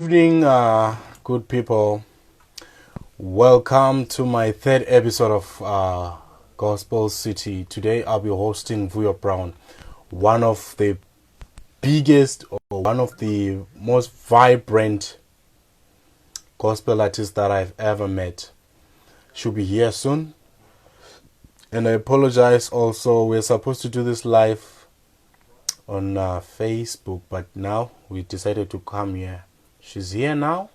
Evening, good people. Welcome to my third episode of Gospel City. Today I'll be hosting Vuyo Brown, one of the biggest or one of the most vibrant gospel artists that I've ever met. She'll be here soon. And I apologize also, we're supposed to do this live on Facebook, but now we decided to come here. She's here now.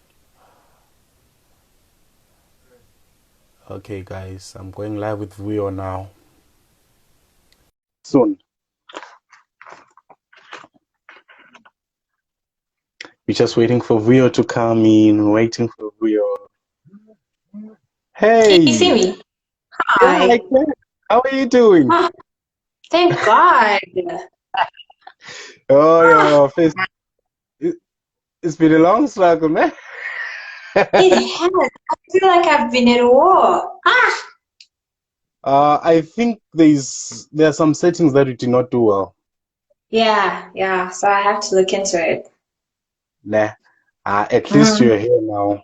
Okay, guys, I'm going live with Vuyo now. Soon. We're just waiting for Vuyo to come in, waiting for Vuyo. Can you see Hey! me? Yeah, Hi. I can. How are you doing? Ah, thank God. Oh, Ah, your face. It's been a long struggle, man. it has. I feel like I've been at war. Ah, I think there are some settings that you did not do well. yeah. So I have to look into it. Nah. At least Mm. you're here now.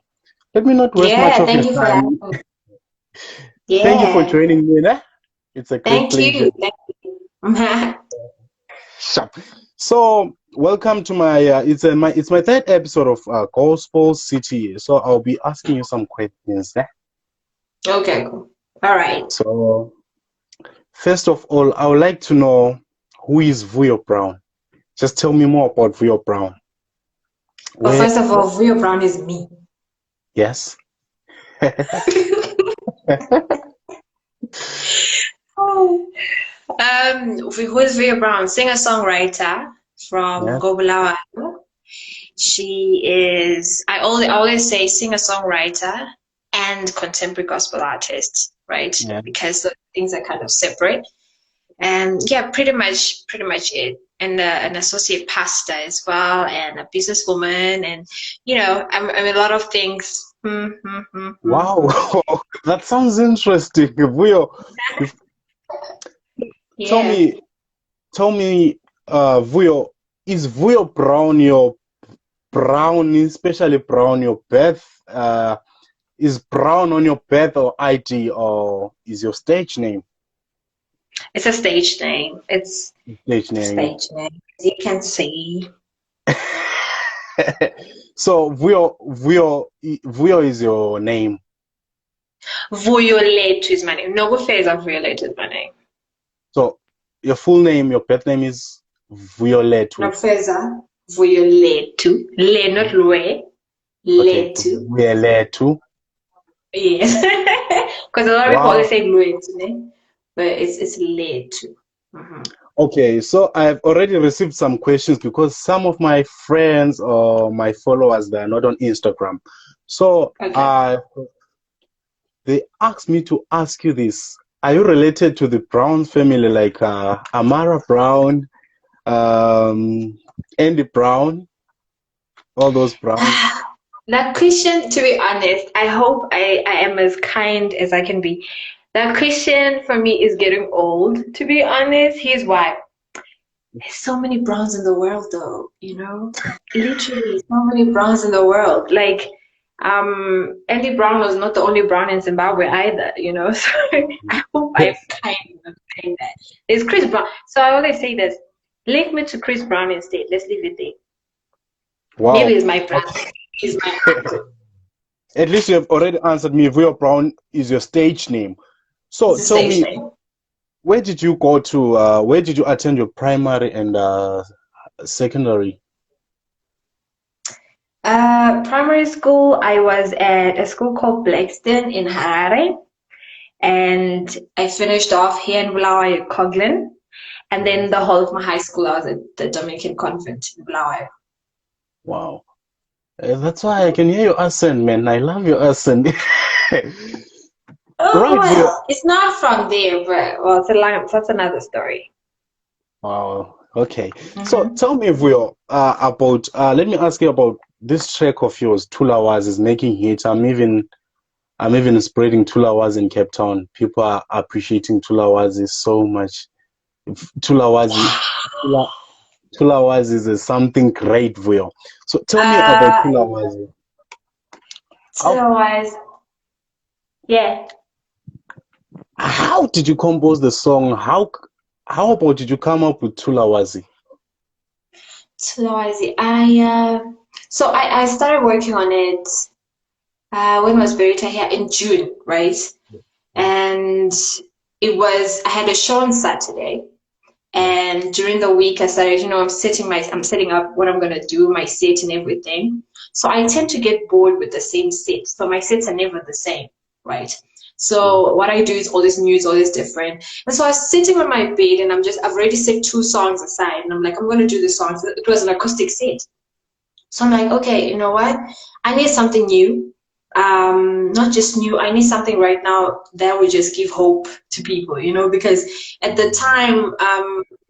Let me not waste much Yeah, of your thank you for time. having me. Thank you for Yeah, joining me, nah? It's a great thank pleasure. you. Thank you. Sharp. So, welcome to my it's my third episode of Gospel City. So I'll be asking you some questions. Okay, cool. All right. So first of all, I would like to know who is Vuyo Brown. Just tell me more about Vuyo Brown. Well, Where? first of all, Vuyo Brown is me. Yes. Oh. Who is Vuyo Brown? Singer-songwriter from Yeah. Gobulawa. She is, I always say singer-songwriter and contemporary gospel artist, right? Yeah. Because the things are kind of separate. And yeah, pretty much it. And an associate pastor as well, and a businesswoman, and I'm a lot of things. Wow. That sounds interesting. Vuyo, you- tell Yeah. me, tell me, Vuyo, is Vuyo Brown your brown, especially brown, your birth, is brown on your birth or ID, or is your stage name? It's a stage name. It's Stage a name. stage name. As you can see. So Vuyo is your name. Violet is my name. No affairs are Violet is my name. So your full name, your birth name is Violetu. Nafeza Violetu. Le, not Lue. Okay, Letu. Violetu. Yes. Because a lot of people always Wow. say Luetu, ne? But it's Letu. Okay, so I've already received some questions because some of my friends or my followers, they are not on Instagram. So Okay. they asked me to ask you this. Are you related to the Brown family, like Amara Brown, um, Andy Brown, all those Browns? That Christian, to be honest, I hope I am as kind as I can be. That Christian for me is getting old, to be honest. He's why. There's so many Browns in the world, though, you know? Literally, so many Browns in the world. Like, Andy Brown was not the only Brown in Zimbabwe either, you know? So I hope I'm kind of saying that. There's Chris Brown. So I always say this, link me to Chris Brown instead. Let's leave it there. Maybe Wow. it's my brother. He's my uncle. At least you have already answered me. Vuyo Brown is your stage name. So It's a tell stage me, name. where did you go to? Where did you attend your primary and secondary? Primary school, I was at a school called Blackston in Harare, and I finished off here in Bulawayo, Coglin. And then the whole of my high school, I was at the Dominican convent in Bulawayo. Wow. That's why I can hear your accent, man. I love your accent. Oh, Right, Vuyo. well, it's not from there, but well, that's another story. Wow. Okay. So Hmm. tell me, Vuyo, about let me ask you about this track of yours, Tulawas is making hits. I'm even spreading Tulawas in Cape Town. People are appreciating Tulawazi so much. Tulawazi, Tula, Tulawazi is something great, Vuyo. So tell me about Uh, Tulawazi. How otherwise, yeah. how did you compose the song? How about did you come up with Tulawazi? Otherwise, I started working on it when was Berita here in June, right? And I had a show on Saturday. Yeah. And during the week, I started, I'm setting up what I'm gonna do, my set and everything. So I tend to get bored with the same set. So my sets are never the same, right? Yeah. So what I do is always new, it's always different. And so I was sitting on my bed and I've already set 2 songs aside and I'm like, I'm gonna do the songs. It was an acoustic set. So I'm like, okay, you know what? I need something new. Not just new, I need something right now that would just give hope to people, because at the time,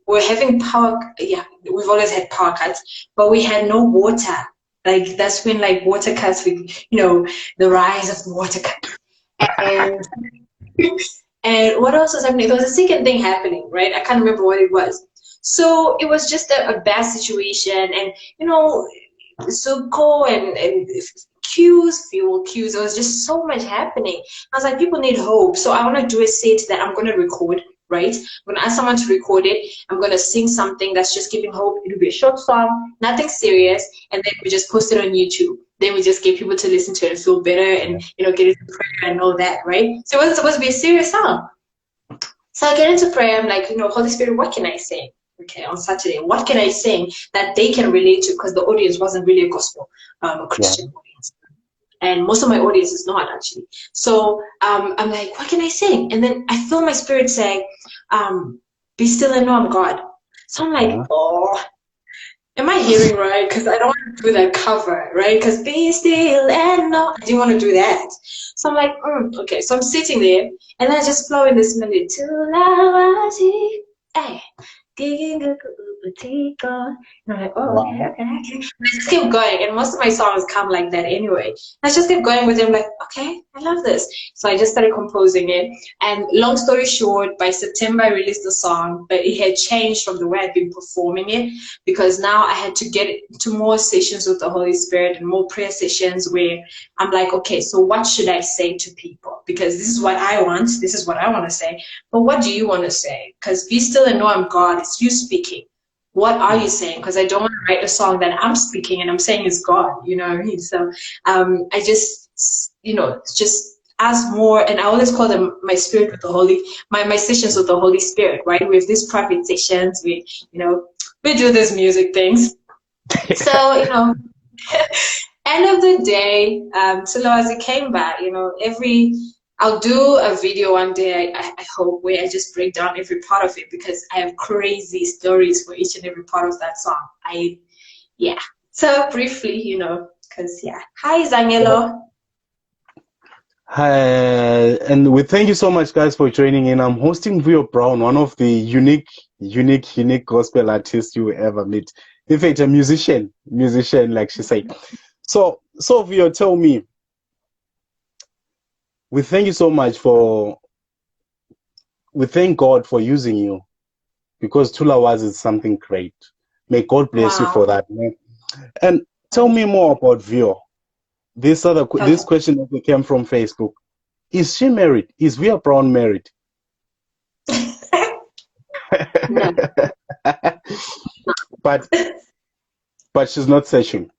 we're having power, yeah, we've always had power cuts, but we had no water. Like that's when like water cuts, the rise of the water cuts. And and what else was happening? There was a second thing happening, right? I can't remember what it was. So it was just a bad situation, and so cold and fuel queues. There was just so much happening. I was like, people need hope. So I want to do a set that I'm going to record, right? I'm going to ask someone to record it. I'm going to sing something that's just giving hope. It'll be a short song, nothing serious. And then we just post it on YouTube. Then we just get people to listen to it and feel better and, get into prayer and all that, right? So it wasn't supposed to be a serious song. So I get into prayer. I'm like, Holy Spirit, what can I sing? Okay, on Saturday, what can I sing that they can relate to? Because the audience wasn't really a gospel, a Yeah. Christian audience, and most of my audience is not actually. So I'm like, what can I sing? And then I feel my spirit saying, "Be still and know I'm God." So I'm like, Uh-huh. oh, am I hearing right? Because I don't want to do that cover, right? Because be still and know, I didn't want to do that. So I'm like, okay. So I'm sitting there, and I just flow in this melody. Hey, digging a and I'm like, oh, okay, Wow. okay, okay. And I just kept going, and most of my songs come like that anyway. I just kept going with them, like, okay, I love this. So I just started composing it. And long story short, by September, I released the song, but it had changed from the way I'd been performing it because now I had to get to more sessions with the Holy Spirit and more prayer sessions where I'm like, okay, so what should I say to people? Because this is what I want, this is what I want to say. But what do you want to say? Because be still and know I'm God. It's you speaking. What are you saying? Because I don't want to write a song that I'm speaking and I'm saying is God. You know what I mean? So I just, just ask more. And I always call them my spirit with the Holy, my sessions with the Holy Spirit, right? We have these private sessions. We do these music things. So, end of the day, so as it came back, I'll do a video one day, I hope, where I just break down every part of it because I have crazy stories for each and every part of that song. Yeah. So briefly, because, yeah. Hi, Zangelo. Hi, and we thank you so much, guys, for joining in. I'm hosting Vuyo Brown, one of the unique gospel artists you will ever meet. In fact, a musician, like she said. So Vuyo, tell me, we thank you so much we thank God for using you because Tulawazi is something great. May God bless you for Wow. that, man. And tell me more about Vuyo. This Okay. question that came from Facebook. Is she married? Is Vuyo Brown married? No. but she's not searching.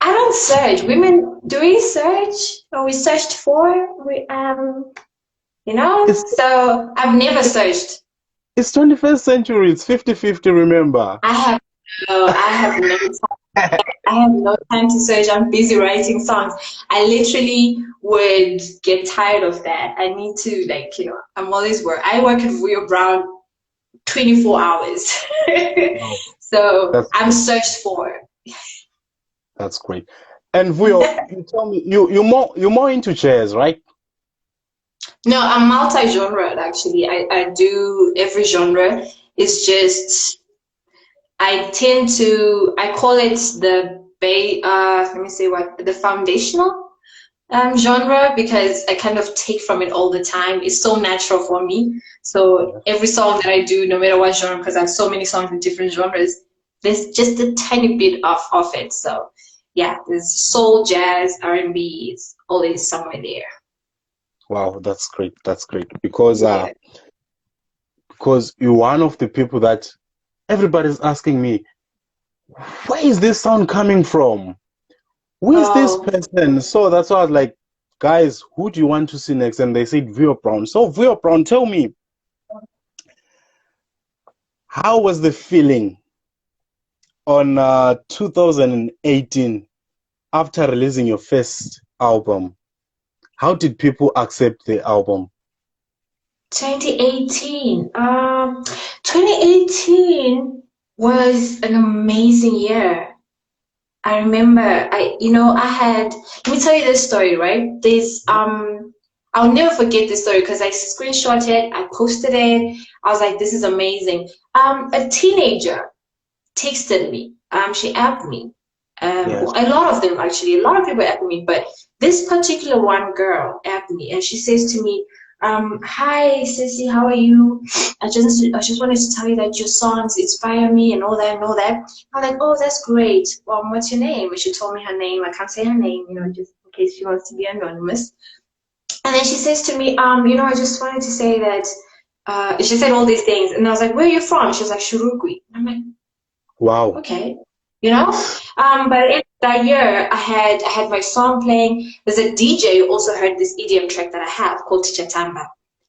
I don't search. Women, do we search? Or we searched for? It's So I've never searched. it's 21st century. It's 50-50, remember. I have no I have no time to search. I'm busy writing songs. I literally would get tired of that. I need to I'm always work. I work at Vuyo Brown 24 hours. Wow. So That's I'm great. searched for. That's great. And Vuyo, you tell me you're more into jazz, right? No, I'm multi-genre actually. I do every genre. It's just I call it let me say what the foundational. Genre, because I kind of take from it all the time. It's so natural for me. So every song that I do, no matter what genre, because I have so many songs in different genres, there's just a tiny bit of it. So yeah, there's soul, jazz, R&B. It's always somewhere there. Wow, that's great. That's great. Because Yeah. you're one of the people that everybody's asking me, where is this sound coming from? Who is this Oh, person? So that's why I was like, guys, who do you want to see next? And they said Vuyo Brown. So Vuyo Brown, tell me, how was the feeling on 2018 after releasing your first album? How did people accept the album? 2018. 2018 was an amazing year. I remember I had, let me tell you this story, right? I'll never forget this story because I screenshot it, I posted it. I was like, this is amazing. A teenager texted me. She apped me. Yes. A lot of them actually, a lot of people apped me, but this particular one girl apped me, and she says to me, "Hi, Sissy, how are you? I just wanted to tell you that your songs inspire me and all that and all that." I'm like, "Oh, that's great. What's your name?" And she told me her name. I can't say her name, just in case she wants to be anonymous. And then she says to me, I just wanted to say that. She said all these things, and I was like, "Where are you from?" She was like, "Shurugwi." I'm like, Wow. okay, you know. But in that year, I had my song playing. There's a DJ who also heard this EDM track that I have called Tichatamba,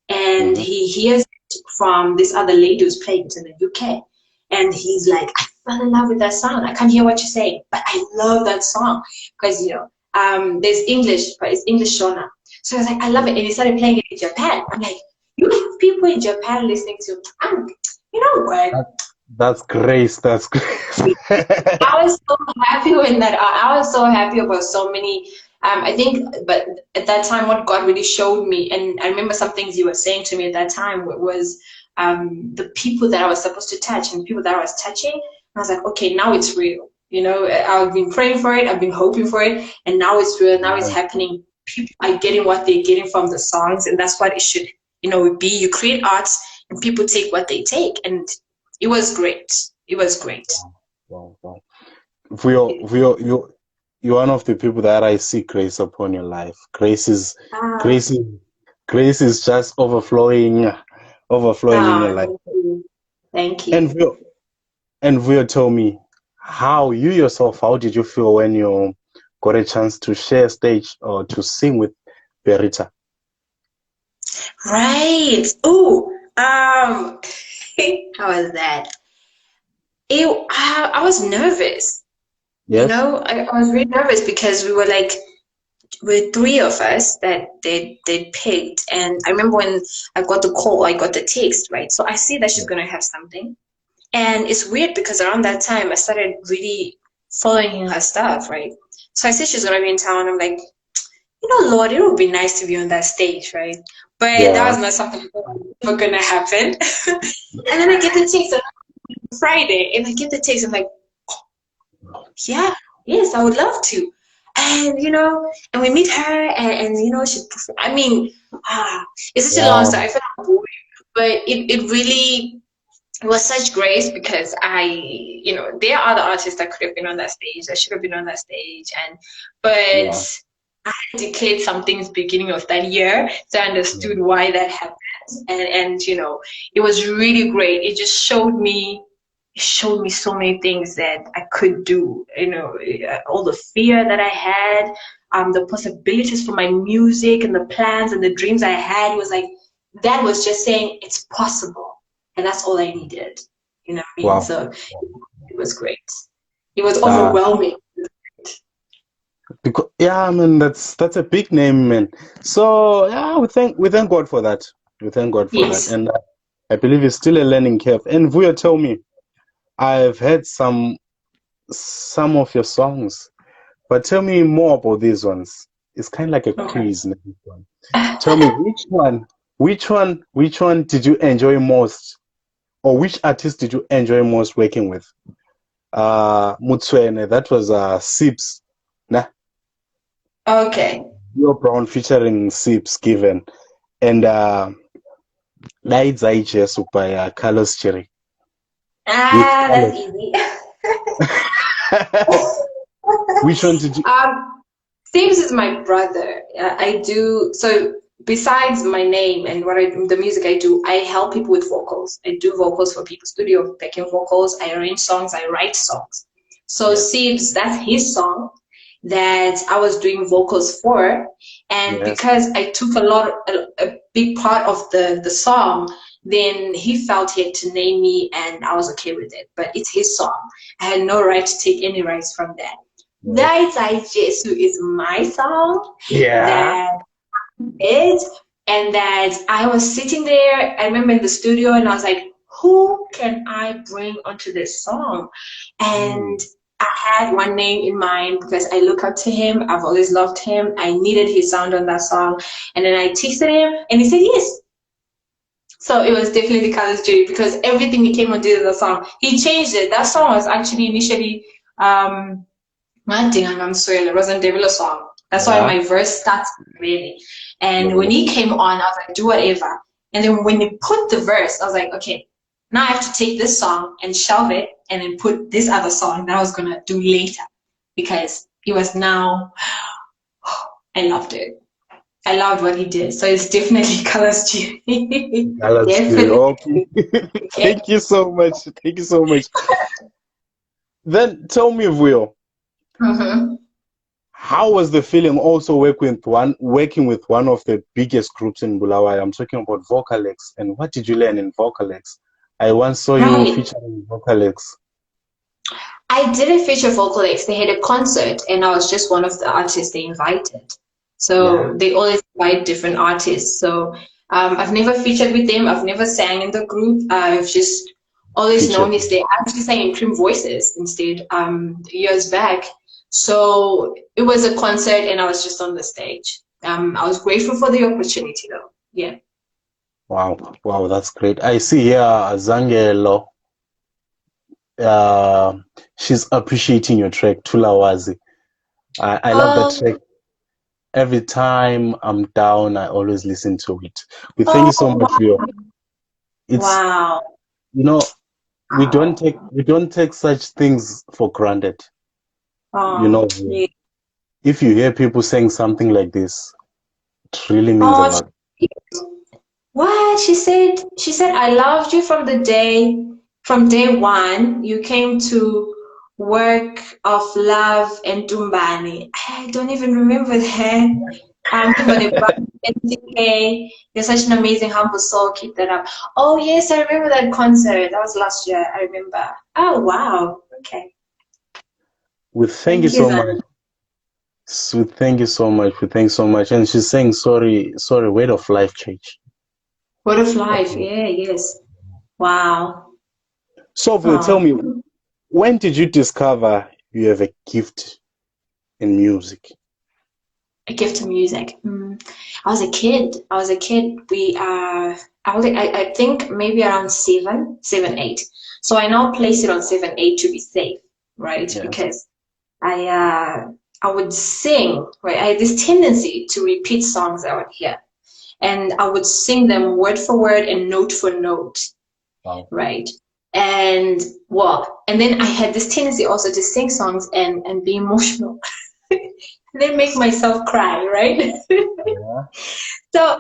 and Mm-hmm. he hears it from this other lady who's playing it in the UK, and he's like, I fell in love with that song. I can't hear what you're saying, but I love that song because there's English, but it's English genre. So I was like, I love it, and he started playing it in Japan. I'm like, you have people in Japan listening to. You know what? That's grace. That's grace. I was so happy when that. I was so happy about so many. I think, but at that time, what God really showed me, and I remember some things you were saying to me at that time was the people that I was supposed to touch and people that I was touching. And I was like, okay, now it's real. I've been praying for it, I've been hoping for it, and now it's real. Now it's happening. People are getting what they're getting from the songs, and that's what it should, be. You create arts, and people take what they take, and it was great. It was great. Wow, wow. You're one of the people that I see grace upon your life. Ah, Grace is, grace is just overflowing in your life. thank you. Thank And you. Vuyo, tell me, how you yourself, how did you feel when you got a chance to share stage or to sing with Berita? Right. Oh, how was that? I was nervous. Yes? I was really nervous because we were like, we're three of us that they picked, and I remember when I got the call, I got the text, right? So I see that she's gonna have something, and it's weird because around that time I started really following her stuff, right? So I see she's gonna be in town. I'm like, Lord, it would be nice to be on that stage, right? But that Yeah. was not something that was ever gonna happen. And then I get the text on Friday, and I get the text. I'm like, yeah, yes, I would love to. And and we meet her, and she. I mean, it's such a long story. Wow. I feel like boring, but it really was such grace because there are other artists that could have been on that stage, that should have been on that stage, Yeah. but I had declared some things beginning of that year, so I Yeah. understood why that happened, and it was really great. It showed me so many things that I could do. All the fear that I had, the possibilities for my music and the plans and the dreams I had. It was like that was just saying it's possible, and that's all I needed. You know what I mean? Wow. So it was great. It was Uh, overwhelming. because, yeah, I mean that's a big name, man. So yeah, we thank God for that. We thank God for that, Yes. and I believe it's still a learning curve. And Vuyo, tell me, I've heard some of your songs, but tell me more about these ones. It's kind of like a Okay. quiz. This one. Tell me which one did you enjoy most, or which artist did you enjoy most working with? Mutswene, that was Sips. Nah, Okay. Vuyo Brown featuring Sips Given and Lights I Jesu by Carlos Cherry. With Ah, that's Carlos. easy. Which one did you? James is my brother. I do so. Besides my name and the music I do, I help people with vocals. I do vocals for people, studio backing vocals. I arrange songs. I write songs. So Yeah. Sieves, that's his song that I was doing vocals for, and Yes. because I took a big part of the song, then he felt he had to name me, and I was okay with it. But it's his song. I had no right to take any rights from that. Yes. Nights I Jesu is my song Yeah. that is, and that I was sitting there. I remember in the studio, and I was like, who can I bring onto this song? And I had one name in mind because I look up to him. I've always loved him. I needed his sound on that song. And then I texted him, and he said yes. So it was definitely Carlos J because everything he came and did in the song, he changed it. That song was actually initially I'm sorry, it wasn't Daboe song. That's why Yeah. my verse starts really. And Yeah. when he came on, I was like, do whatever. And then when he put the verse, I was like, okay, now I have to take this song and shelve it and then put this other song that I was gonna do later because it was now I loved it. I loved what he did. So it's definitely Colors G. Carlos Cherry. Definitely. Okay. Thank you so much. Thank you so much. Then tell me, Vuyo, Mm-hmm. how was the feeling also working with one of the biggest groups in Bulawayo? I'm talking about Vocalex. And what did you learn in Vocalex? I once saw you Right. featuring Vocalex. I didn't feature Vocalex. They had a concert, and I was just one of the artists they invited. Yeah. So they always invite different artists. So I've never featured with them. I've never sang in the group. I've just always Featured. known is they actually sang in Prim Voices instead years back. So it was a concert, and I was just on the stage. I was grateful for the opportunity, though. Yeah. Wow. Wow, that's great. I see here Zangelo. Uh, she's appreciating your track, Tulawazi. I love that Oh, track. Every time I'm down, I always listen to it. We thank oh, you so much for your. It's wow. you know Wow. we don't take such things for granted. You Oh, know, yeah. if you hear people saying something like this, it really means a Oh, lot. what? She said, I loved you from day one. You came to work of love and Dumbani. I don't even remember that. But about NTK, you're such an amazing, humble soul. Keep that up. Oh, yes, I remember that concert. That was last year. I remember. Oh, wow. Okay. We thank you Thank you, so Zan. much. We thank you so much. We thank you so much. And she's saying sorry, sorry, weight of life change. Word of life. Yeah, yes. Wow. So, Phil, tell Oh. me, when did you discover you have a gift in music? A gift to music. I was a kid. I was a kid. I think maybe around seven, 8. So I now place it on 7, 8 to be safe, right? Yes. Because I would sing, right? I had this tendency to repeat songs I would hear, and I would sing them word for word and note for note, Wow. right? And and then I had this tendency also to sing songs and be emotional. Then make myself cry, right? Yeah. So,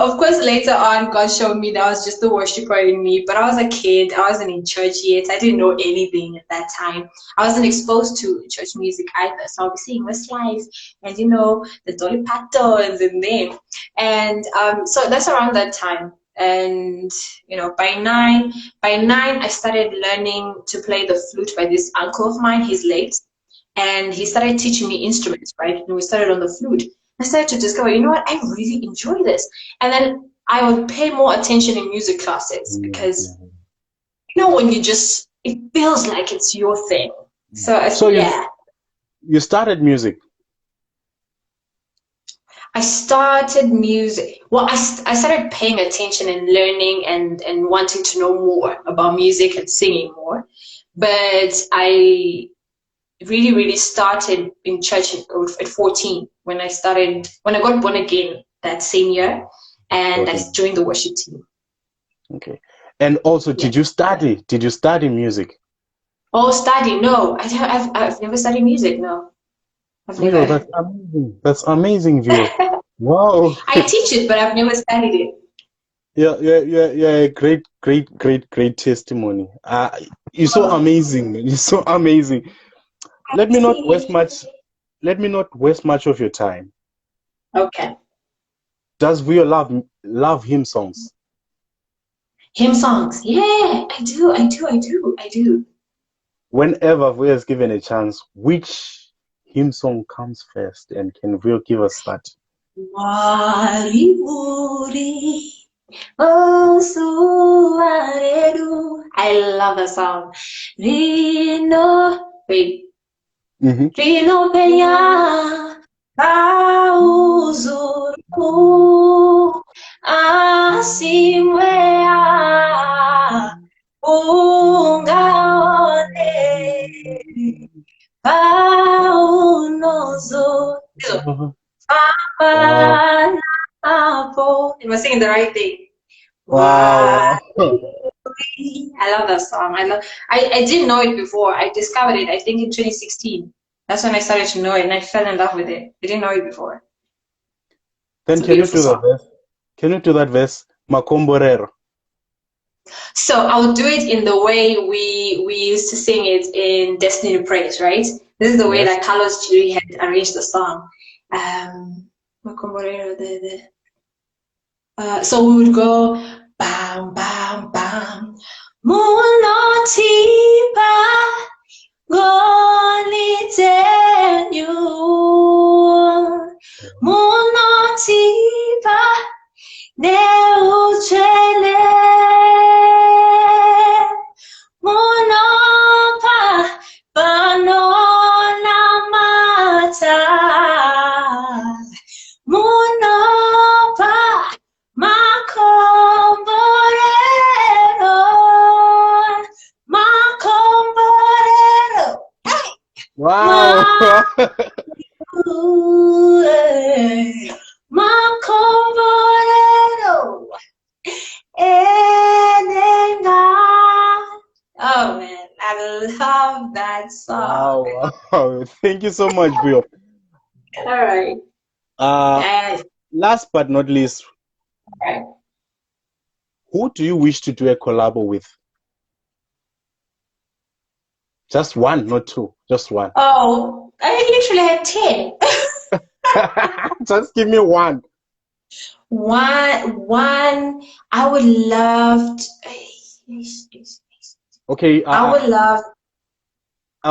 of course, later on, God showed me that was just the worshiper in me. But I was a kid. I wasn't in church yet. I didn't know anything at that time. I wasn't exposed to church music either. So I was singing Westlife and, the Dolly Partons and them. And so that's around that time. And, by nine, I started learning to play the flute by this uncle of mine. He's late. And he started teaching me instruments, right? And we started on the flute. I started to discover, you know what, I really enjoy this. And then I would pay more attention in music classes because, when it feels like it's your thing. So, So yeah. you started music. I started music. Well, I started paying attention and learning and wanting to know more about music and singing more. But really, really started in church at 14 when I got born again that same year, and I joined the worship team. Okay. And also, did you study? Did you study music? Oh, study? No, I've never studied music. No, I've Vuyo, never. that's amazing. That's amazing, Vuyo. Wow. I teach it, but I've never studied it. Yeah. Great testimony. You're so amazing. You're so amazing. Let me not waste much. Let me not waste much of your time. Okay. Does Vuyo love hymn songs? Hymn songs? Yeah, I do. Whenever Vuyo is given a chance, which hymn song comes first, and can Vuyo give us that? I love the song. Wait. Rino Peña, Pauzuru, Asimwea, Ungaone, Paunozo, Panapo. Am I singing the right thing? Wow. I love that song. I didn't know it before. I discovered it, I think, in 2016. That's when I started to know it, and I fell in love with it. I didn't know it before. Then can you do that verse? Can you do that verse? Makomborero. So I'll do it in the way we used to sing it in Destiny to Praise, right? This is the way that Carlos Chiri had arranged the song. Makomborero, so we would go bam bam bam, Munotipa. Gonitenyu Munotipa Neuchele Munopa Banona Mata Munopa Macomborero Macomborero. Wow. Macomborero. Oh man, I love that song. Wow. Thank you so much, Vuyo. All right. Last but not least, right. Who do you wish to do a collab with? Just one, not two. Just one. Oh, I literally had 10. Just give me one. One. I would love to, okay. I would love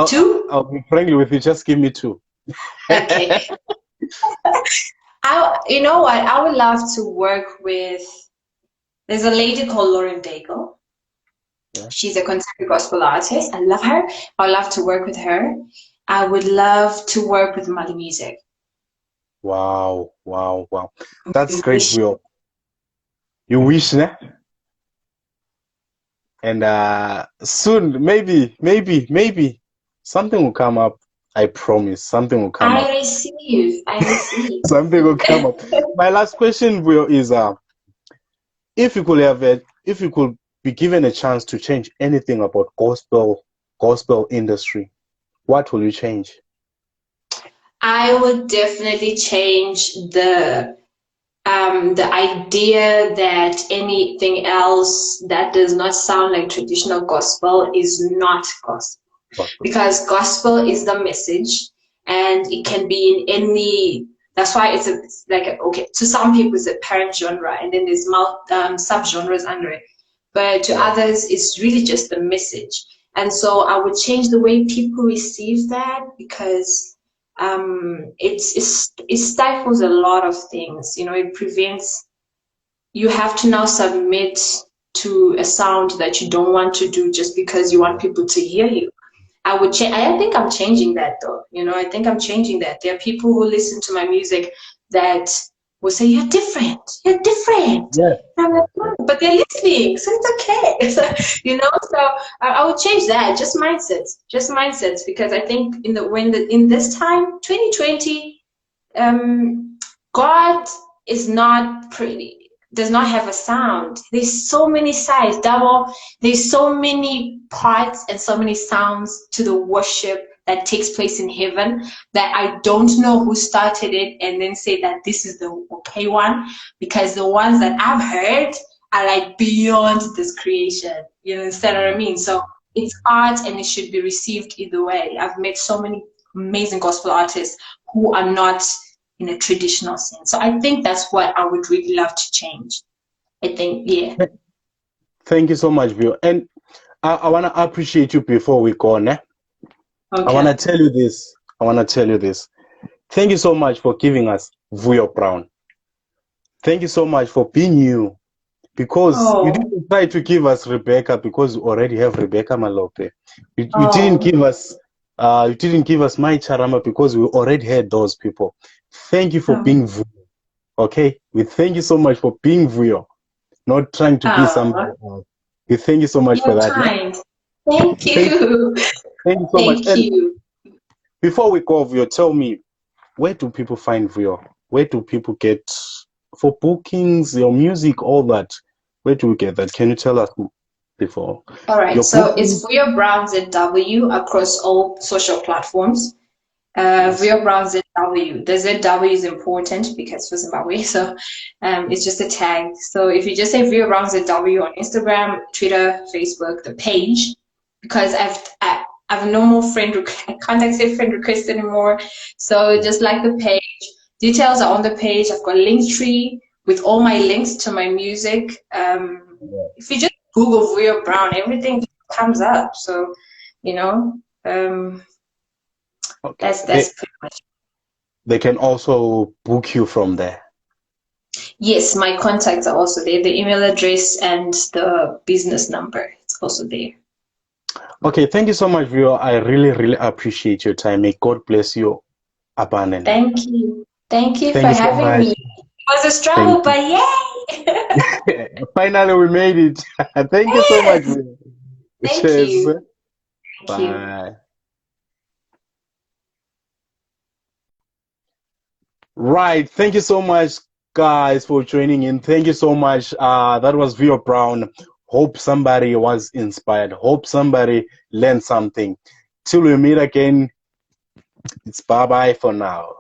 two. I'll be friendly with you. Just give me two. Okay. You know what? I would love to work with. There's a lady called Lauren Daigle. Yeah. She's a contemporary gospel artist. I love her. I would love to work with her. I would love to work with Mali Music. Wow. That's great, Vuyo. You wish, ne? And soon, maybe, something will come up. I promise, something will come up. I receive. Something will come up. My last question, Vuyo, is if you could be given a chance to change anything about gospel industry, what will you change? I would definitely change the idea that anything else that does not sound like traditional gospel is not gospel. Because gospel is the message, and it can be in any. That's why it's like okay, to some people it's a parent genre, and then there's subgenres under it. But to others, it's really just the message. And so I would change the way people receive that, because it stifles a lot of things. You know, it prevents. You have to now submit to a sound that you don't want to do just because you want people to hear you. I would change. I think I'm changing that, though. You know, I think I'm changing that. There are people who listen to my music that will say, you're different. You're different. Yeah. And I'm like, "Oh," but they're listening, so it's okay. So, so I would change that. Just mindsets, because I think in this time, 2020, God is not pretty. Does not have a sound. There's so many sides. There's so many parts and so many sounds to the worship that takes place in heaven, that I don't know who started it and then say that this is the okay one, because the ones that I've heard are like beyond this creation. You understand what I mean? So it's art and it should be received either way. I've met so many amazing gospel artists who are not in a traditional sense. So I think that's what I would really love to change. I think, yeah. Thank you so much, Vuyo. And I want to appreciate you before we go on. Okay. I want to tell you this. Thank you so much for giving us Vuyo Brown. Thank you so much for being you. Because you didn't try to give us Rebecca, because you already have Rebecca Malope. You didn't give us My Charama, because we already had those people. Thank you for being Vuyo. Okay? We thank you so much for being Vuyo, not trying to be somebody else. We thank you so much for that. Kind. Thank you. Thank you so much. Thank you. Before we go, Vuyo, tell me, where do people find Vuyo? Where do people get for bookings, your music, all that? Where do we get that? Can you tell us before? All right. So it's Vuyo Brown ZW across all social platforms. Vuyo Brown ZW. The ZW is important because for Zimbabwe, so it's just a tag. So if you just say Vuyo Brown ZW on Instagram, Twitter, Facebook, the page, because I have no more I can't accept friend requests anymore. So just like the page, details are on the page. I've got a link tree with all my links to my music. If you just Google Vuyo Brown, everything comes up. So, that's pretty much. They can also book you from there. Yes, my contacts are also there. The email address and the business number, it's also there. Okay, thank you so much, Vuyo. I really, really appreciate your time. May God bless you abundantly. Thank you. Thank you for having me. It was a struggle, but yay! Finally, we made it. Thank you so much. Thank Cheers. you. Bye. Right. Thank you so much, guys, for joining in. Thank you so much. That was Vuyo Brown. Hope somebody was inspired. Hope somebody learned something. Till we meet again, it's bye-bye for now.